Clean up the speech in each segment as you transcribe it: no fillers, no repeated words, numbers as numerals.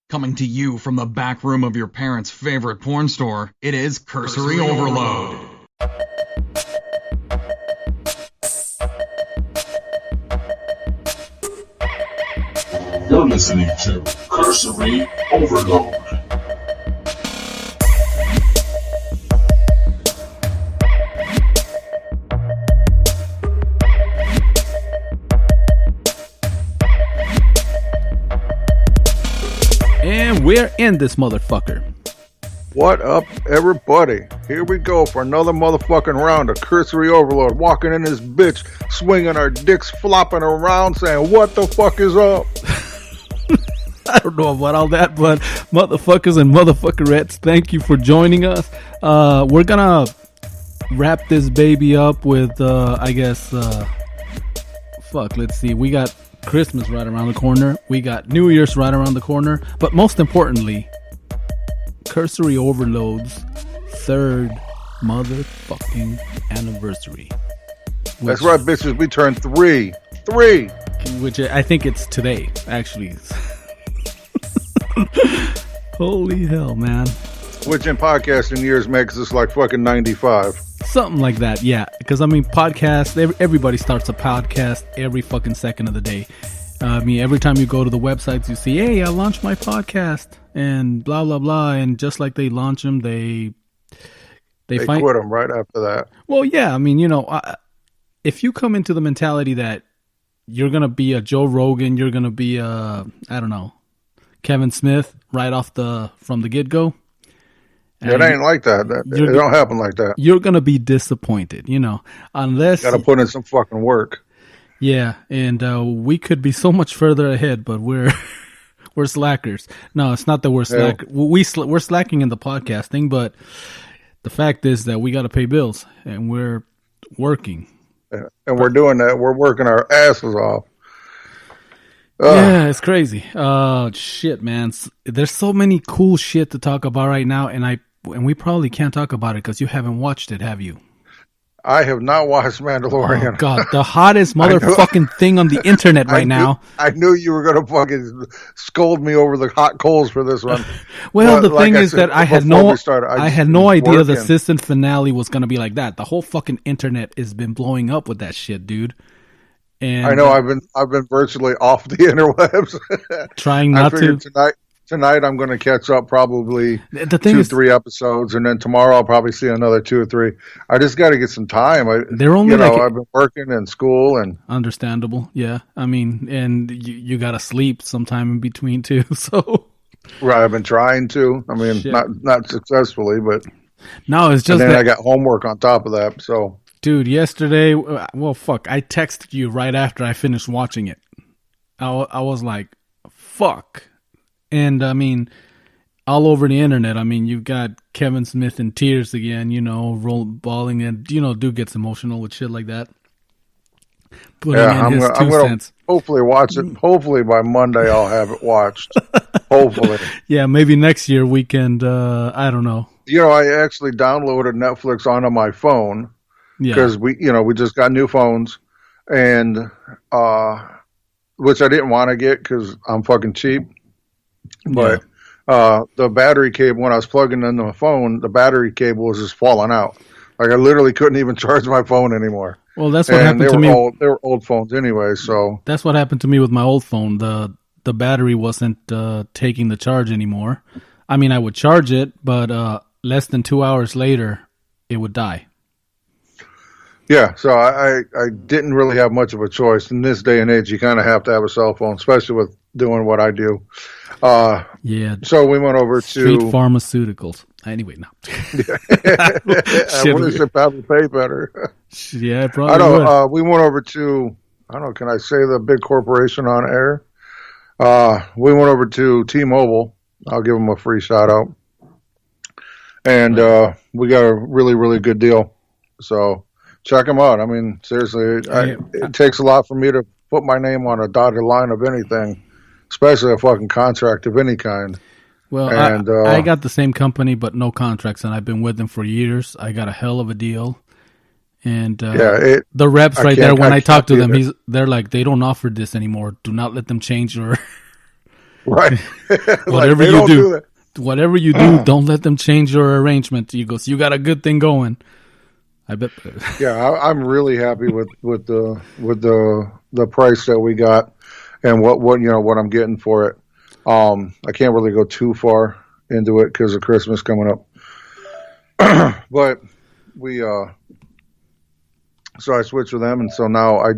Coming to you from the back room of your parents' favorite porn store, it is Cursory Overload. You're listening to Cursory Overload. And we're in this motherfucker. What up, everybody? Here we go for another motherfucking round of Cursory Overload. Walking in this bitch, swinging our dicks, flopping around, saying, what the fuck is up? I don't know about all that, but motherfuckers and motherfuckerettes, thank you for joining us. We're gonna wrap this baby up with, let's see. We got Christmas right around the corner. We got New Year's right around the corner. But most importantly, Cursory Overload's third motherfucking anniversary. That's right, bitches. We turned three. Which I think it's today, actually. Holy hell, man. Which in podcasting years makes us like fucking 95. Something like that, yeah. Because, podcast, everybody starts a podcast every fucking second of the day. Every time you go to the websites, you see, hey, I launched my podcast, and blah, blah, blah. And just like they launch them, they quit them right after that. Well, yeah, if you come into the mentality that you're going to be a Joe Rogan, you're going to be Kevin Smith from the get-go. It ain't like that. It don't happen like that. You're going to be disappointed, unless... Got to put in some fucking work. Yeah, and we could be so much further ahead, but we're slackers. No, it's not that we're slack. Yeah. We're slacking in the podcasting, but the fact is that we got to pay bills, and we're working. And we're doing that. We're working our asses off. Yeah, it's crazy. Shit, man. There's so many cool shit to talk about right now, and we probably can't talk about it because you haven't watched it, have you? I have not watched Mandalorian. Oh, God, the hottest motherfucking thing on the internet right now. I knew you were going to fucking scold me over the hot coals for this one. Well, the thing is that I had no idea the season finale was going to be like that. The whole fucking internet has been blowing up with that shit, dude. And I know I've been virtually off the interwebs. Trying not to. Tonight I'm going to catch up probably the thing 2-3 episodes, and then tomorrow I'll probably see another 2 or 3. I just got to get some time. I've been working in school and understandable. Yeah, and you got to sleep sometime in between too. So right, I've been trying to. Not successfully, but no, it's just and then I got homework on top of that. So. Dude, yesterday, I texted you right after I finished watching it. I was like, fuck. And, all over the internet, you've got Kevin Smith in tears again, bawling, and, dude gets emotional with shit like that. I'm going to hopefully watch it. Hopefully by Monday I'll have it watched. Hopefully. Yeah, maybe next year weekend, I don't know. I actually downloaded Netflix onto my phone. Because we just got new phones, and which I didn't want to get because I'm fucking cheap. But the battery cable, when I was plugging in the phone, the battery cable was just falling out. Like I literally couldn't even charge my phone anymore. Well, that's what happened to me. They were old phones anyway, so that's what happened to me with my old phone. The battery wasn't taking the charge anymore. I would charge it, but less than 2 hours later, it would die. Yeah, so I didn't really have much of a choice. In this day and age, you kind of have to have a cell phone, especially with doing what I do. So we went over to Street Pharmaceuticals. Anyway, no. I wonder if probably pay better. Yeah, probably. I know. We went over to can I say the big corporation on air? We went over to T-Mobile. I'll give them a free shout out, and we got a really, really good deal. So. Check them out. Seriously, it takes a lot for me to put my name on a dotted line of anything, especially a fucking contract of any kind. Well, and, I got the same company, but no contracts, and I've been with them for years. I got a hell of a deal. And the reps right there, when I talk to them, they're like, they don't offer this anymore. Do not let them change your Right. Whatever they you don't do, that. whatever you do, don't let them change your arrangement. You go, so you got a good thing going. I bet. Yeah, I'm really happy with the price that we got and what I'm getting for it. I can't really go too far into it because of Christmas coming up, but we so I switched with them, and so now I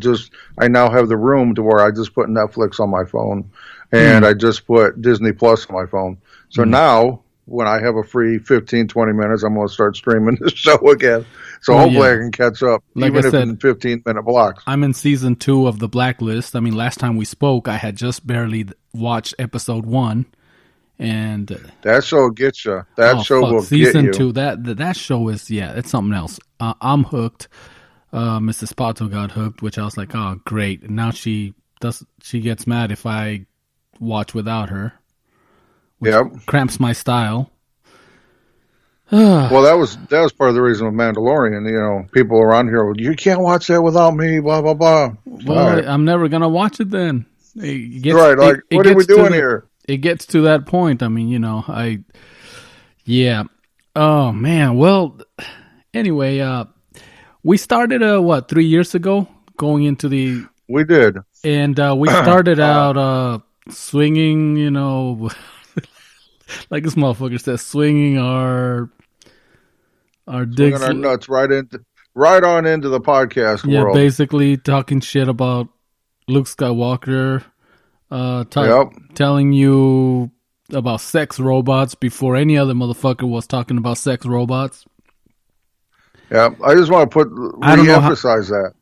now have the room to where I just put Netflix on my phone, and I just put Disney Plus on my phone. So now, when I have a free 15, 20 minutes, I'm going to start streaming the show again. So hopefully I can catch up, like even I if said, in 15-minute blocks. I'm in season 2 of The Blacklist. I mean, last time we spoke, I had just barely watched episode 1. And that show gets you. That show will season get you. 2, that show is, it's something else. I'm hooked. Mrs. Pato got hooked, which I was like, oh, great. And now she gets mad if I watch without her, which cramps my style. Well, that was part of the reason with Mandalorian. People around here, well, you can't watch that without me, blah, blah, blah. Well, right. I'm never going to watch it then. What are we doing here? It gets to that point. I mean, Oh, man. Well, anyway, we started, 3 years ago going into the... We did. And we started out swinging, like this motherfucker says, swinging our dicks. Swinging our nuts right on into the podcast world. Yeah, basically talking shit about Luke Skywalker, telling you about sex robots before any other motherfucker was talking about sex robots. Yeah, I just want to re-emphasize that.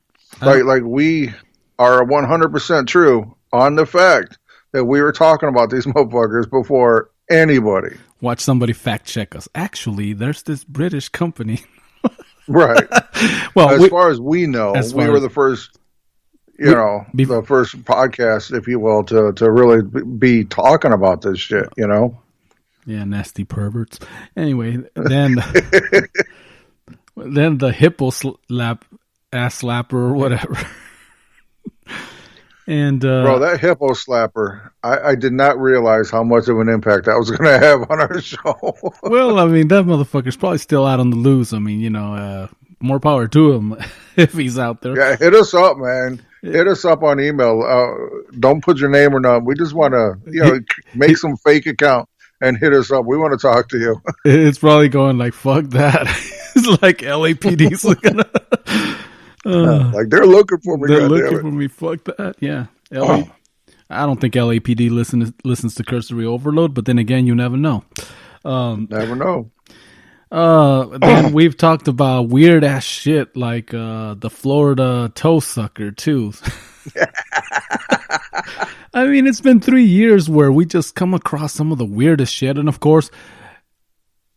Like we are 100% true on the fact that we were talking about these motherfuckers before anybody. Watch somebody fact check us. Actually, there's this British company. Right. Well, as far as we know, we were the first, the first podcast, if you will, to really be talking about this shit, Yeah, nasty perverts. Anyway, then... Then the hippo ass slapper or whatever. And bro, that hippo slapper, I did not realize how much of an impact that was going to have on our show. Well, I mean, that motherfucker's probably still out on the loose. I mean, more power to him if he's out there. Yeah, hit us up, man. Hit us up on email. Don't put your name or nothing. We just want to, make some fake account and hit us up. We want to talk to you. It's probably going like, fuck that. It's like LAPD's looking like they're looking for me. They're looking for me. Fuck that. Yeah. I don't think LAPD listens to Cursory Overload, but then again, you never know. Never know. Then we've talked about weird ass shit like the Florida toe sucker too. I mean, it's been 3 years where we just come across some of the weirdest shit, and of course,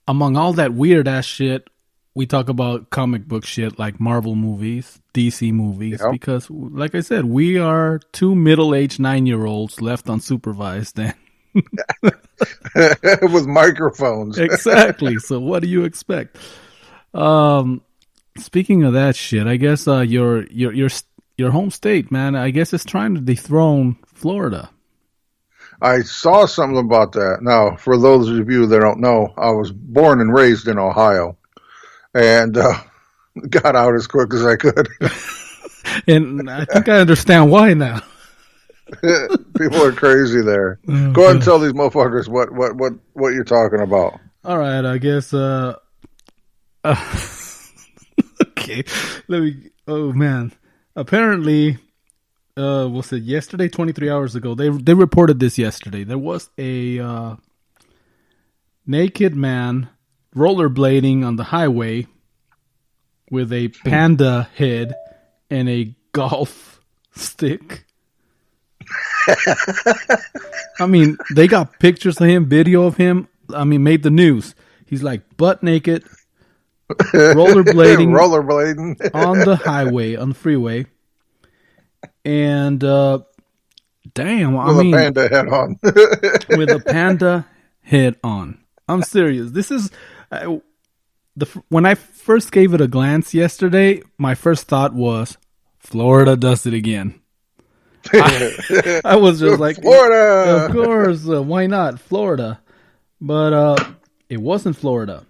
among all that weird ass shit, we talk about comic book shit like Marvel movies, DC movies, because, like I said, we are 2 middle-aged 9-year-olds left unsupervised and with microphones. Exactly. So what do you expect? Speaking of that shit, I guess your home state, man, I guess it's trying to dethrone Florida. I saw something about that. Now, for those of you that don't know, I was born and raised in Ohio. And got out as quick as I could. And I think I understand why now. People are crazy there. Go ahead and tell these motherfuckers what you're talking about. All right, I guess. Okay, let me. Oh man, apparently, was it yesterday? 23 hours ago, they reported this yesterday. There was a naked man rollerblading on the highway with a panda head and a golf stick. I mean, they got pictures of him, video of him. I mean, made the news. He's like butt naked, rollerblading on the highway, on the freeway. And damn, I mean, with a panda head on. With a panda head on. I'm serious. This is when I first gave it a glance yesterday, my first thought was Florida does it again. I was just like, Florida. of course, why not Florida? But it wasn't Florida.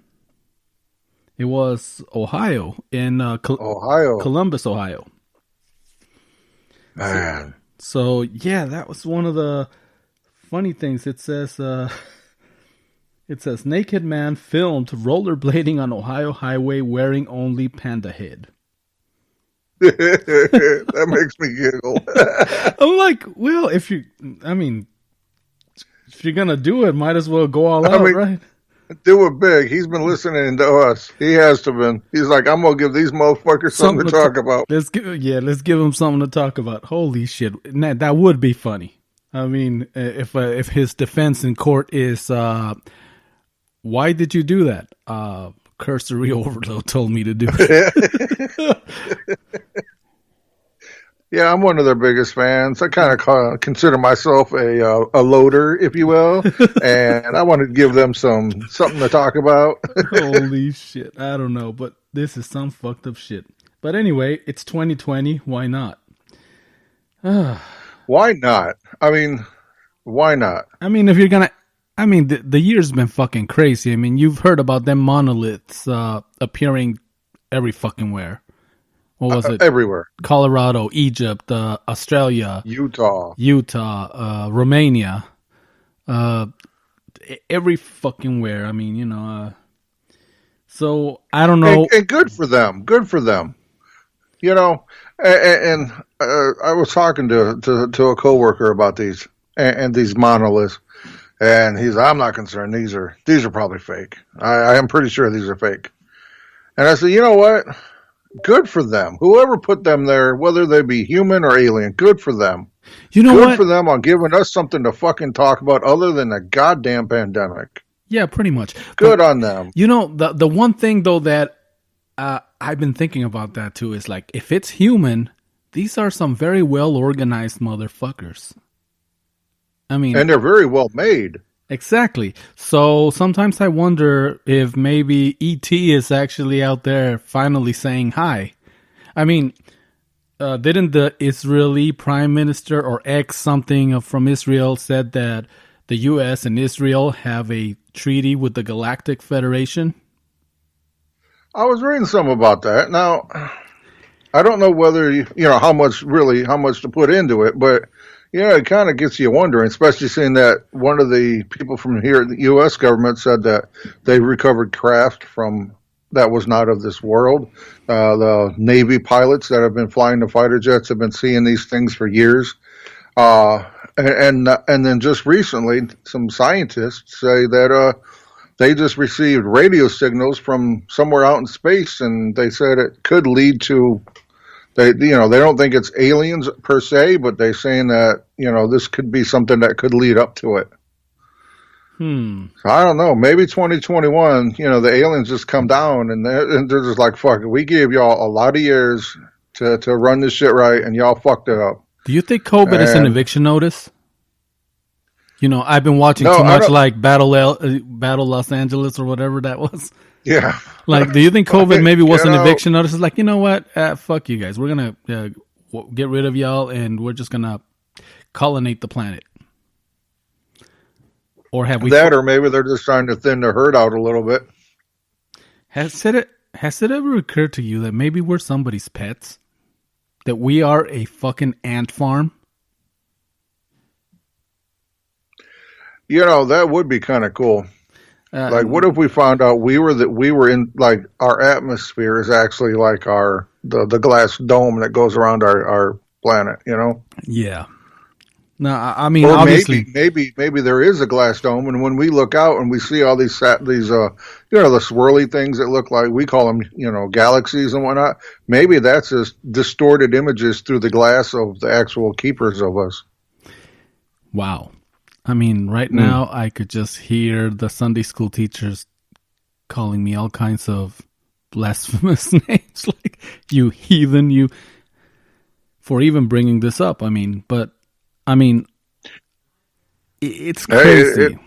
It was Ohio in Ohio. Columbus, Ohio. Man. So yeah, that was one of the funny things. It says naked man filmed rollerblading on Ohio highway wearing only panda head. That makes me giggle. I'm like, well, if you're gonna do it, might as well go all out, right? Do it big. He's been listening to us. He has to been. He's like, I'm gonna give these motherfuckers something to talk about. Let's give him something to talk about. Holy shit, that would be funny. I mean, if his defense in court is, why did you do that? Cursory overload told me to do it. Yeah, I'm one of their biggest fans. I kind of consider myself a loader, if you will, and I want to give them something to talk about. Holy shit. I don't know, but this is some fucked up shit. But anyway, it's 2020. Why not? Why not? I mean, why not? I mean, if you're going to... I mean, the year's been fucking crazy. I mean, you've heard about them monoliths appearing every fucking where. What was it? Everywhere. Colorado, Egypt, Australia, Utah, Romania, every fucking where. I mean, so I don't know. And good for them. Good for them. You know, and I was talking to a coworker about these and these monoliths, and he's, I'm not concerned. These are probably fake. I am pretty sure these are fake. And I said, you know what? Good for them. Whoever put them there, whether they be human or alien, good for them. You know good what? for them on giving us something to fucking talk about other than the goddamn pandemic. Yeah, pretty much. Good on them. You know, the one thing, though, that I've been thinking about that, too, is like, if it's human, these are some very well-organized motherfuckers. I mean... And they're very well made. Exactly. So sometimes I wonder if maybe E.T. is actually out there finally saying hi. I mean, didn't the Israeli prime minister or something from Israel said that the U.S. and Israel have a treaty with the Galactic Federation? I was reading some about that. Now, I don't know whether, you know, how much to put into it, but... Yeah, it kind of gets you wondering, especially seeing that one of the people from here, the U.S. government, said that they recovered craft from that was not of this world. The Navy pilots that have been flying the fighter jets have been seeing these things for years. And then just recently, some scientists say that they just received radio signals from somewhere out in space, and they said it could lead to... They don't think it's aliens per se, but they're saying that, this could be something that could lead up to it. So I don't know. Maybe 2021, the aliens just come down and they're just like, fuck it. We gave y'all a lot of years to run this shit right, and y'all fucked it up. Do you think COVID is an eviction notice? I've been watching too much like Battle Los Angeles or whatever that was. Yeah. Like, do you think COVID maybe was an eviction notice? It's like, you know what? Fuck you guys. We're going to get rid of y'all, and we're just going to colonate the planet. Or have we... That, or maybe they're just trying to thin the herd out a little bit. Has it ever occurred to you that maybe we're somebody's pets? That we are a fucking ant farm? That would be kind of cool. Like, what if we found out we were in, like, our atmosphere is actually like the glass dome that goes around our planet, Yeah. No, I mean, or obviously, maybe there is a glass dome, and when we look out and we see all these the swirly things that look like, we call them, galaxies and whatnot. Maybe that's just distorted images through the glass of the actual keepers of us. Wow. I mean, right now, I could just hear the Sunday school teachers calling me all kinds of blasphemous names, like, you heathen, for even bringing this up. It's crazy.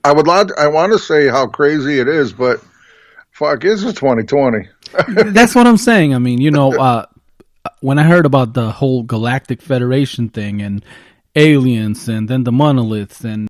I want to say how crazy it is, but fuck, this is 2020. That's what I'm saying. I mean, when I heard about the whole Galactic Federation thing and aliens and then the monoliths and